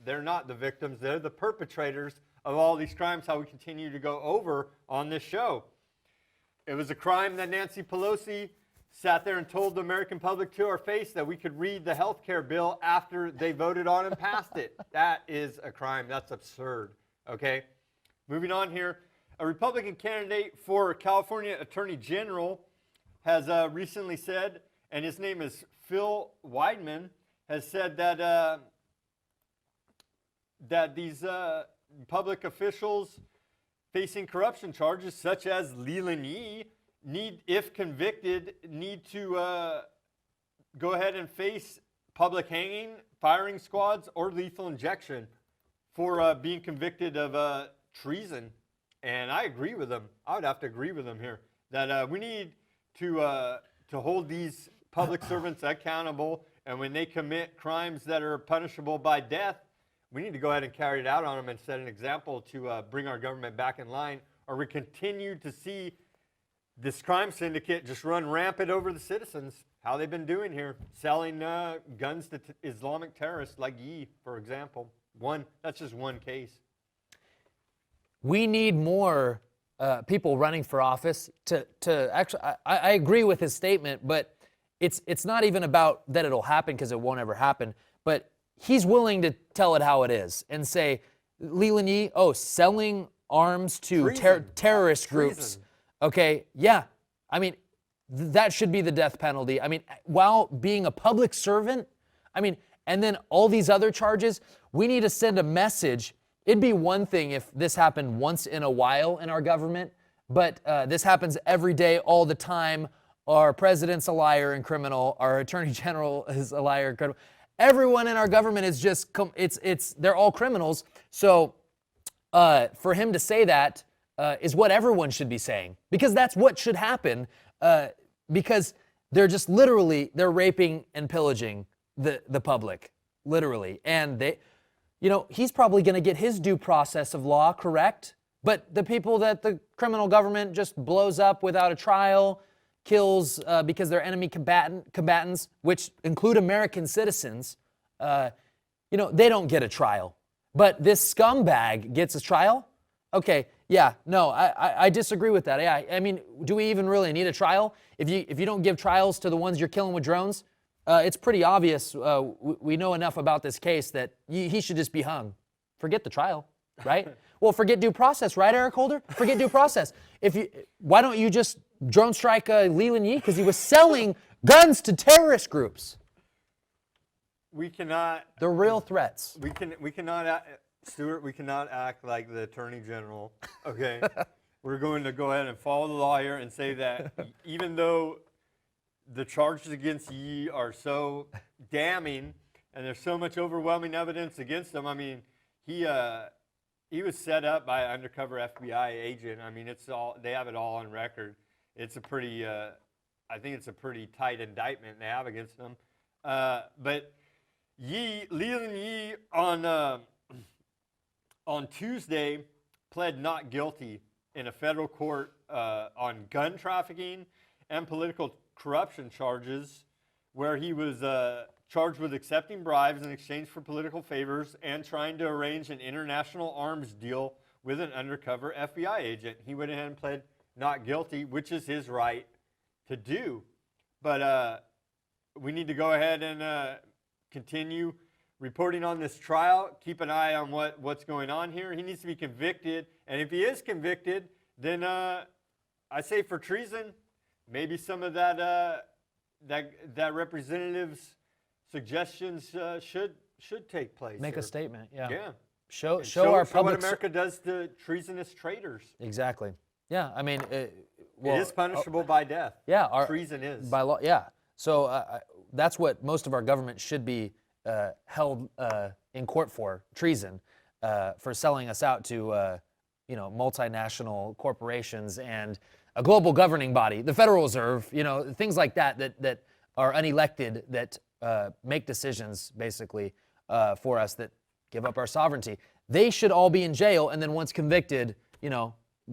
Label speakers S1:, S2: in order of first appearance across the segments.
S1: They're not the victims. They're the perpetrators of all these crimes, how we continue to go over on this show. It was a crime that Nancy Pelosi sat there and told the American public to our face that we could read the health care bill after they voted on and passed it. That is a crime. That's absurd. Okay? Moving on here. A Republican candidate for California Attorney General has recently said, and his name is Phil Weidman, has said that that these public officials facing corruption charges, such as Leland Yee, if convicted, need to go ahead and face public hanging, firing squads, or lethal injection for being convicted of treason. And I agree with them. I would have to agree with them here that we need to hold these public servants accountable, and when they commit crimes that are punishable by death, we need to go ahead and carry it out on them and set an example to bring our government back in line, or we continue to see this crime syndicate just run rampant over the citizens. How they've been doing here, selling guns to Islamic terrorists like Yee, for example. That's just one case.
S2: We need more people running for office to actually, I agree with his statement, but it's not even about that it'll happen, because it won't ever happen, but he's willing to tell it how it is and say, Leland Yee, selling arms to terrorist groups. Okay, yeah. I mean, that should be the death penalty. I mean, while being a public servant, I mean, and then all these other charges, we need to send a message. It'd be one thing if this happened once in a while in our government, but this happens every day, all the time. Our president's a liar and criminal. Our attorney general is a liar and criminal. Everyone in our government is just, they're all criminals. So for him to say that is what everyone should be saying, because that's what should happen, because they're just literally, they're raping and pillaging the public, literally. And they, he's probably going to get his due process of law, correct? But the people that the criminal government just blows up without a trial, kills because they're enemy combatants, which include American citizens, they don't get a trial. But this scumbag gets a trial? Okay, yeah, no, I disagree with that. Yeah, I mean, do we even really need a trial? If you don't give trials to the ones you're killing with drones, it's pretty obvious. We know enough about this case that he should just be hung. Forget the trial, right? Well, forget due process, right, Eric Holder? Forget due process. Why don't you just drone strike Leland Yee? Because he was selling guns to terrorist groups.
S1: We cannot.
S2: They're real threats.
S1: We cannot, Stuart. We cannot act like the Attorney General. Okay, we're going to go ahead and follow the law here and say that even though the charges against Yee are so damning and there's so much overwhelming evidence against him, I mean, he was set up by an undercover FBI agent. I mean, they have it all on record. It's a pretty, I think it's a pretty tight indictment they have against him. But Leland Yee on Tuesday pled not guilty in a federal court on gun trafficking and political corruption charges, where he was charged with accepting bribes in exchange for political favors and trying to arrange an international arms deal with an undercover FBI agent. He went ahead and pled not guilty, which is his right to do. But we need to go ahead and continue reporting on this trial. Keep an eye on what's going on here. He needs to be convicted. And if he is convicted, then I say for treason, maybe some of that representative's suggestions should take place.
S2: Make
S1: here.
S2: a statement, yeah.
S1: Yeah.
S2: Show
S1: our public what America does to treasonous traitors.
S2: Exactly. Yeah, I mean,
S1: it is punishable by death.
S2: Yeah,
S1: treason is
S2: by law. Yeah. So that's what most of our government should be held in court for: treason, for selling us out to multinational corporations and a global governing body, the Federal Reserve, things like that are unelected, that make decisions basically for us, that give up our sovereignty. They should all be in jail, and then once convicted,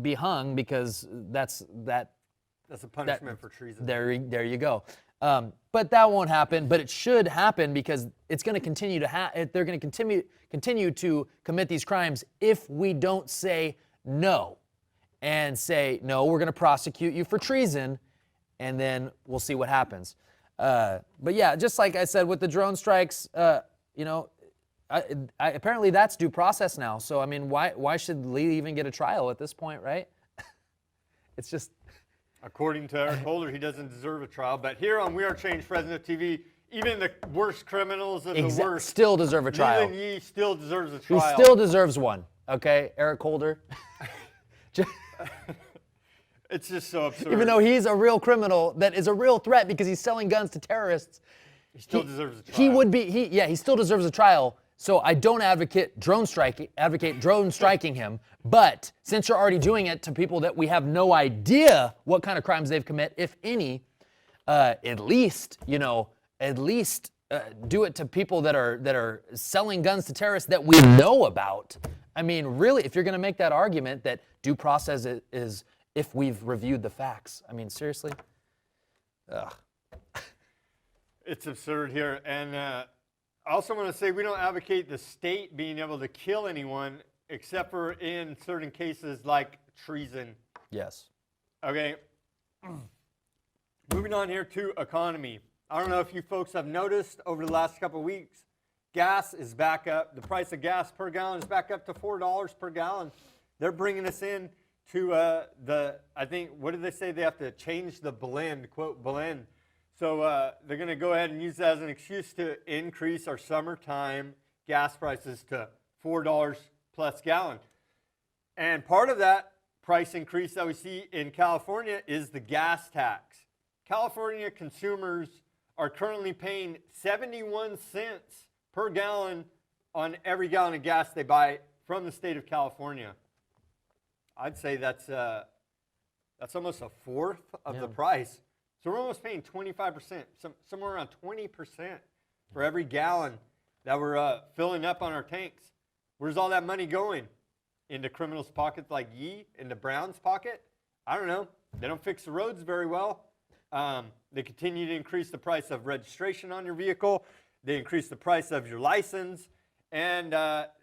S2: be hung, because that's a
S1: punishment for treason.
S2: There you go. But that won't happen. But it should happen because it's going to continue to they're going to continue to commit these crimes if we don't say no and say, no, we're going to prosecute you for treason, and then we'll see what happens. But yeah, just like I said with the drone strikes, apparently that's due process now. So, I mean, why should Lee even get a trial at this point, right? It's just...
S1: According to Eric Holder, he doesn't deserve a trial. But here on We Are Change Fresno TV, even the worst criminals of the worst
S2: still deserve a trial.
S1: Leland Yee still deserves a trial.
S2: He still deserves one, okay, Eric Holder?
S1: It's just so absurd.
S2: Even though he's a real criminal that is a real threat because he's selling guns to terrorists,
S1: he still deserves a trial.
S2: He still deserves a trial. So I don't advocate drone striking him, but since you're already doing it to people that we have no idea what kind of crimes they've commit, if any, at least do it to people that are selling guns to terrorists that we know about. I mean, really, if you're going to make that argument that due process is if we've reviewed the facts. I mean, seriously? Ugh.
S1: It's absurd here. And I also want to say we don't advocate the state being able to kill anyone except for in certain cases like treason.
S2: Yes.
S1: Okay. Moving on here to economy. I don't know if you folks have noticed over the last couple of weeks, gas is back up. The price of gas per gallon is back up to $4 per gallon. They're bringing us in to I think, what did they say? They have to change the blend, quote, blend. So they're going to go ahead and use that as an excuse to increase our summertime gas prices to $4 plus gallon. And part of that price increase that we see in California is the gas tax. California consumers are currently paying 71 cents per gallon on every gallon of gas they buy from the state of California. I'd say that's almost a fourth of the price. So we're almost paying 25%, somewhere around 20% for every gallon that we're filling up on our tanks. Where's all that money going? Into criminals' pockets like Yee? Into Brown's pocket? I don't know. They don't fix the roads very well. They continue to increase the price of registration on your vehicle. They increase the price of your license. And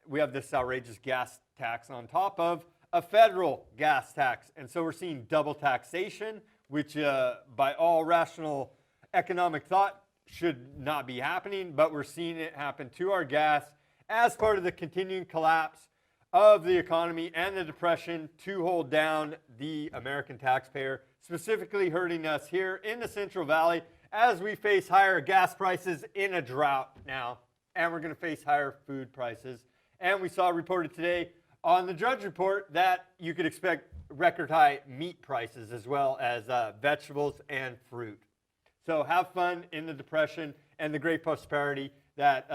S1: we have this outrageous gas tax on top of a federal gas tax. And so we're seeing double taxation, which by all rational economic thought should not be happening, but we're seeing it happen to our gas as part of the continuing collapse of the economy and the depression to hold down the American taxpayer, specifically hurting us here in the Central Valley as we face higher gas prices in a drought now, and we're going to face higher food prices. And we saw reported today on the Drudge Report that you could expect record high meat prices as well as vegetables and fruit. So have fun in the depression and the great prosperity that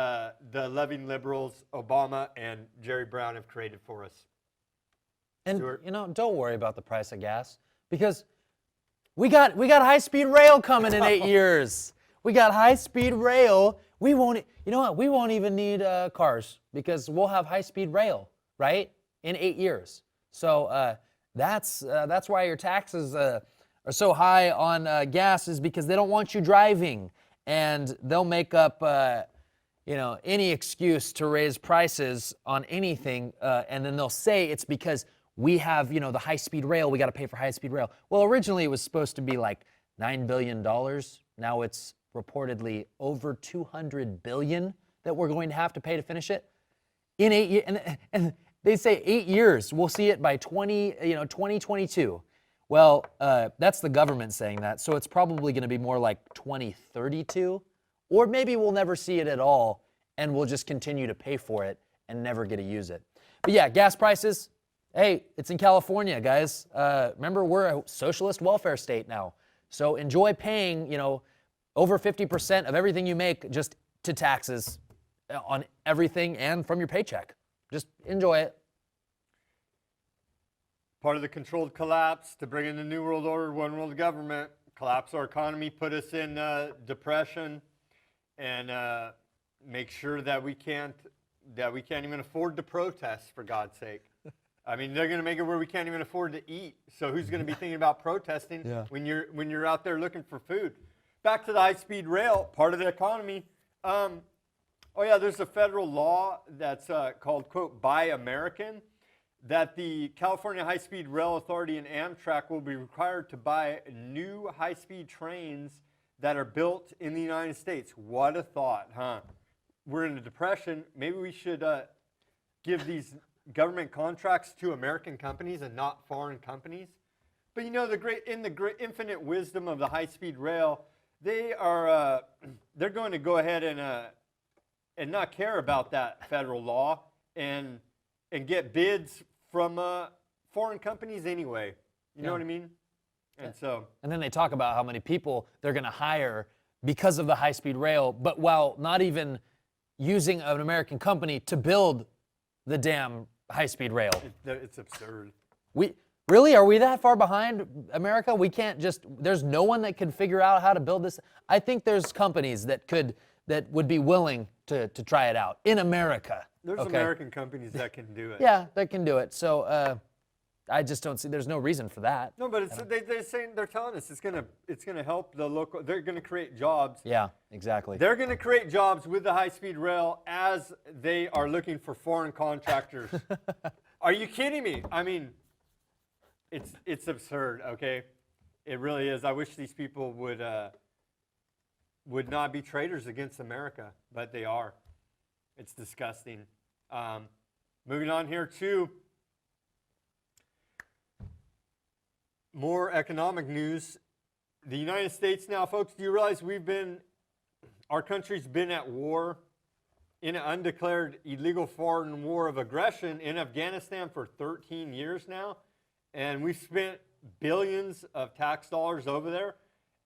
S1: the loving liberals, Obama and Jerry Brown have created for us.
S2: And
S1: Stuart?
S2: don't worry about the price of gas because we got high-speed rail coming in 8 years. We got high-speed rail. We won't even need cars because we'll have high-speed rail, right? In 8 years. So that's why your taxes are so high on gas is because they don't want you driving, and they'll make up any excuse to raise prices on anything, and then they'll say it's because we have the high-speed rail. We got to pay for high-speed rail. Well, originally it was supposed to be like $9 billion. Now it's reportedly over $200 billion that we're going to have to pay to finish it in 8 years, and they say 8 years. We'll see it by 2022. Well, that's the government saying that, so it's probably going to be more like 2032, or maybe we'll never see it at all, and we'll just continue to pay for it and never get to use it. But yeah, gas prices. Hey, it's in California, guys. Remember, we're a socialist welfare state now, so enjoy paying over 50% of everything you make just to taxes on everything and from your paycheck. Just enjoy it.
S1: Part of the controlled collapse to bring in the New World Order, one world government, collapse our economy, put us in depression, and make sure that we can't even afford to protest, for God's sake. I mean, they're going to make it where we can't even afford to eat. So who's going to be thinking about protesting when you're out there looking for food? back to the high-speed rail, part of the economy. Oh yeah, there's a federal law that's called, quote, Buy American, that the California High-Speed Rail Authority and Amtrak will be required to buy new high-speed trains that are built in the United States. What a thought, huh? We're in a depression. Maybe we should give these government contracts to American companies and not foreign companies. But you know, in the great infinite wisdom of the high-speed rail, they're going to go ahead and not care about that federal law and get bids from foreign companies anyway. You know what I mean? And so.
S2: And then they talk about how many people they're going to hire because of the high-speed rail, but while not even using an American company to build the damn high-speed rail.
S1: It's absurd.
S2: Really? Are we that far behind America? We can't just, there's no one that can figure out how to build this? I think there's companies that would be willing to try it out in America.
S1: There's American companies that can do it.
S2: Yeah, that can do it. So I just don't see, there's no reason for that.
S1: No, but they're telling us it's gonna help the local, they're gonna create jobs.
S2: Yeah, exactly.
S1: They're gonna create jobs with the high-speed rail as they are looking for foreign contractors. Are you kidding me? I mean, it's absurd, okay? It really is. I wish these people would not be traitors against America, but they are. It's disgusting. Moving on here to more economic news. The United States now, folks, do you realize our country's been at war in an undeclared illegal foreign war of aggression in Afghanistan for 13 years now, and we've spent billions of tax dollars over there.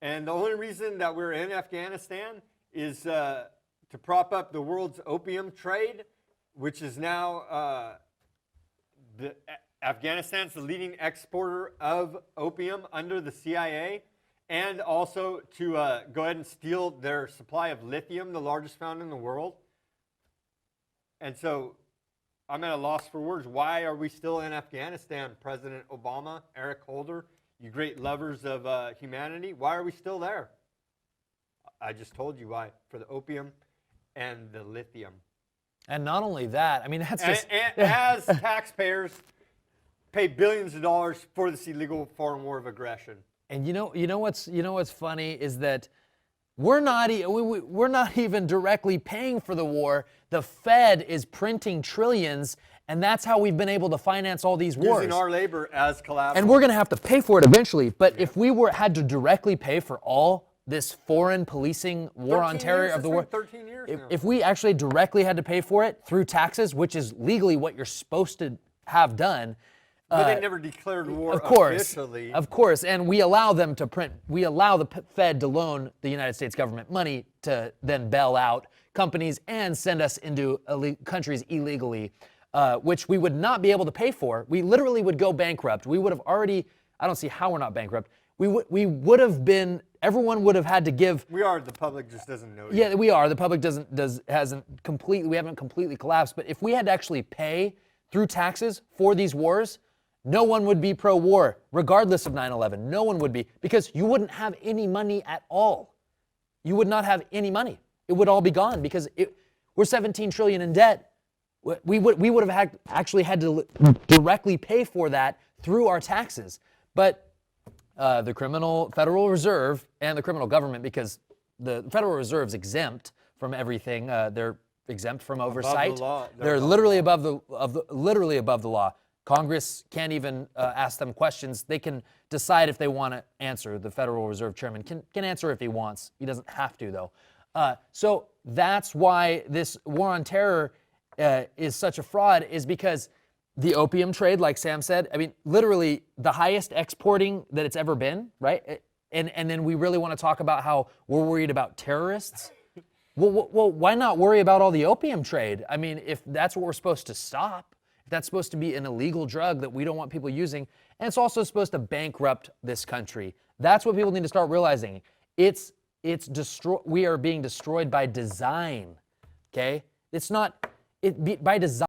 S1: And the only reason that we're in Afghanistan is to prop up the world's opium trade, which is now Afghanistan's the leading exporter of opium under the CIA, and also to go ahead and steal their supply of lithium, the largest found in the world. And so I'm at a loss for words. Why are we still in Afghanistan, President Obama, Eric Holder, you great lovers of humanity? Why are we still there? I just told you why. For the opium and the lithium.
S2: And not only that, I mean, that's just...
S1: And as taxpayers pay billions of dollars for this illegal foreign war of aggression.
S2: And you know what's funny is that we're not even directly paying for the war. The Fed is printing trillions, and that's how we've been able to finance all these wars.
S1: Using our labor as collateral.
S2: And we're going to have to pay for it eventually. But if we had to directly pay for all this foreign policing war on terror of the war,
S1: 13 years now.
S2: If we actually directly had to pay for it through taxes, which is legally what you're supposed to have done.
S1: But they never declared war officially.
S2: Of course, and we allow them to print, we allow the Fed to loan the United States government money to then bail out companies and send us into countries illegally, which we would not be able to pay for. We literally would go bankrupt. We would have already, I don't see how we're not bankrupt. We would have been, everyone would have had to give.
S1: We are, the public just doesn't know
S2: yet. Yeah, we are. The public we haven't completely collapsed. But if we had to actually pay through taxes for these wars, no one would be pro-war, regardless of 9/11. No one would be, because you wouldn't have any money at all. You would not have any money. It would all be gone because we're 17 trillion in debt. We would have actually had to directly pay for that through our taxes. But the criminal Federal Reserve and the criminal government, because the Federal Reserve's exempt from everything. They're exempt from oversight.
S1: Above the law.
S2: They're literally above the law. Congress can't even ask them questions. They can decide if they want to answer. The Federal Reserve Chairman can answer if he wants. He doesn't have to, though. So that's why this war on terror is such a fraud, is because the opium trade, like Sam said, I mean, literally the highest exporting that it's ever been, right? And then we really want to talk about how we're worried about terrorists. Well, why not worry about all the opium trade? I mean, if that's what we're supposed to stop, if that's supposed to be an illegal drug that we don't want people using, and it's also supposed to bankrupt this country. That's what people need to start realizing. We are being destroyed by design, okay? It's not, by design.